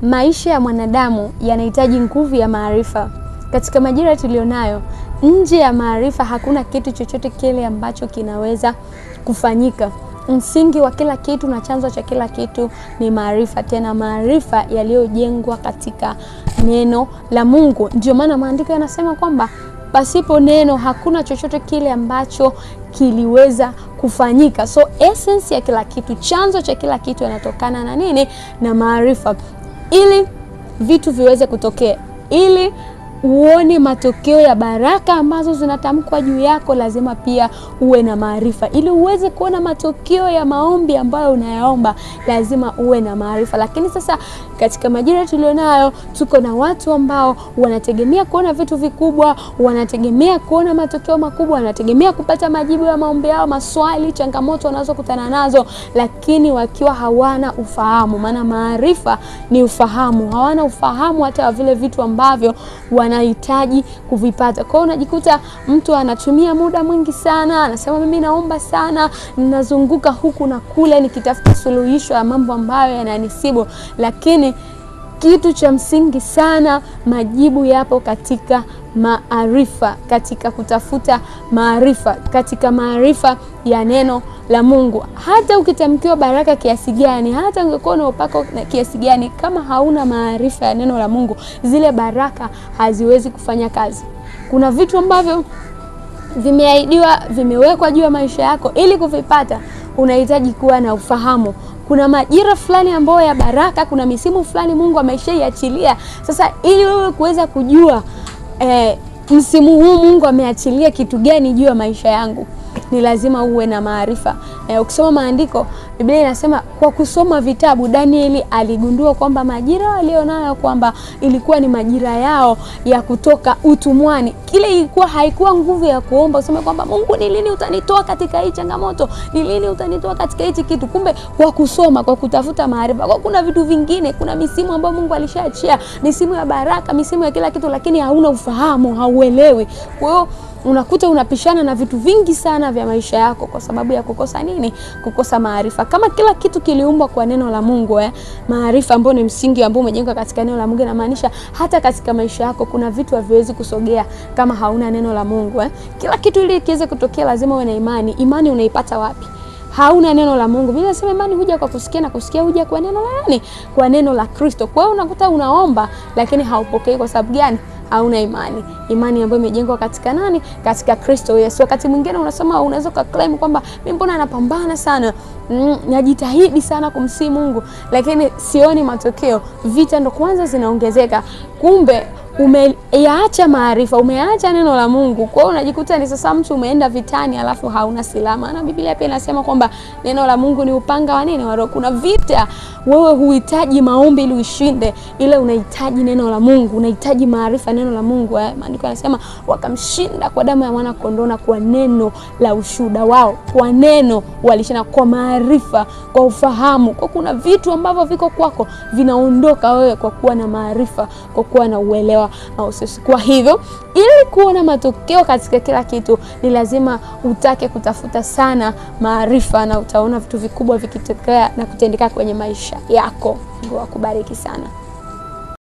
Maisha ya mwanadamu yanahitaji nguvu ya maarifa. Katika majira tulionayo, nje ya maarifa hakuna kitu chochote kile ambacho kinaweza kufanyika. Msingi wa kila kitu na chanzo cha kila kitu ni maarifa, tena maarifa yaliyojengwa katika neno la Mungu. Ndio maana maandiko yanasema kwamba pasipo neno hakuna chochote kile ambacho kiliweza kufanyika. So essence ya kila kitu, chanzo cha kila kitu yanatokana na nini? Na maarifa. Ili vitu viweze kutokea, ili uone matokeo ya baraka ambazo zinatamkwa juu yako, lazima pia uwe na maarifa. Ili uweze kuona matokeo ya maombi ambayo unayaomba, lazima uwe na maarifa. Lakini sasa katika majira tulionayo, tuko na watu ambao wanategemea kuona vitu vikubwa, wanategemea kuona matokeo makubwa, wanategemea kupata majibu ya maombi yao, maswali, changamoto wanazokutana nazo, lakini wakiwa hawana ufahamu. Maana maarifa ni ufahamu. Hawana ufahamu hata wa vile vitu ambavyo wanahitaji kuvipata. Kwa hiyo unajikuta mtu anatumia muda mwingi sana, anasema mimi naomba sana, ninazunguka huku na kule nikitafuta suluhisho ya mambo ambayo yananisibu, lakini kitu cha msingi sana, majibu yapo katika maarifa, katika kutafuta maarifa, katika maarifa ya neno la Mungu. Hata ukitamkiwa baraka kiasi gani, hata ungekuwa na upako kiasi gani, kama hauna maarifa ya neno la Mungu, zile baraka haziwezi kufanya kazi. Kuna vitu ambavyo vimeahidiwa, vimewekwa juu ya maisha yako, ili kuvipata unahitaji kuwa na ufahamu. Kuna majira fulani ambayo ya baraka, kuna misimu fulani Mungu ameshaiachilia. Sasa ili wewe kuweza kujua msimu huu Mungu ameachilia kitu gani juu ya maisha yangu, ni lazima uwe na maarifa. Ukisoma maandiko, Biblia inasema kwa kusoma vitabu, Danieli aligundua kwamba majira walionayo kwamba ilikuwa ni majira yao ya kutoka utumwani. Kile ilikuwa haikuwa nguvu ya kuomba useme kwamba Mungu, ni lini utanitoa katika hii changamoto, ni lini utanitoa katika hichi kitu. Kumbe kwa kusoma, kwa kutafuta maarifa. Kwa kuna vitu vingine, kuna misimu ambayo Mungu alishaachia, misimu ya baraka, misimu ya kila kitu, lakini hauna ufahamu, hauelewi. Kwa hiyo unakuta unapishana na vitu vingi sana vya maisha yako kwa sababu ya kukosa nini? Kukosa maarifa. Kama kila kitu kiliumbwa kwa neno la Mungu, maarifa ambayo ni msingi ambao umejengwa katika neno la Mungu, inamaanisha hata katika maisha yako kuna vitu haviwezi kusogea kama hauna neno la Mungu. Kila kitu ili kiweze kutokea lazima uwe na imani. Imani unaipata wapi? Hauna neno la Mungu. Biblia inasema imani huja kwa kusikia na kusikia huja kwa neno la nani? Kwa neno la Kristo. Kwa hiyo unakuta unaomba lakini haupokei. Kwa sababu gani? Hauna imani. Imani ambayo imejengwa katika nani? Katika Kristo Yesu. Wakati mwingine unasema, unaweza kuclaim kwamba mimi mbona napambana sana, najitahidi sana kumsihi Mungu, lakini sioni matokeo. Vita ndo kwanza zinaongezeka. Kumbe umeacha maarifa, umeacha neno la Mungu. Kwa hiyo unajikuta ni sasa mtu umeenda vitani alafu hauna silaha. Na Biblia pia inasema kwamba neno la Mungu ni upanga wa nini? Wa Roho. Kuna vita wewe huhitaji maombi ili ushinde, ile unahitaji neno la Mungu, unahitaji maarifa neno la Mungu. Maandiko yanasema wakamshinda kwa damu ya mwana kondoo na kwa neno la ushuhuda wao. Kwa neno walishinda, kwa maarifa, kwa ufahamu. Kwa kuna vitu ambavyo viko kwako vinaondoka wewe kwa kuwa na maarifa, kwa kuwa na uelewa. Kwa hivyo ili kuona matokeo katika kila kitu ni lazima utake kutafuta sana maarifa, na utaona vitu vikubwa vikitokea na kutendeka kwenye maisha yako. Mungu akubariki sana.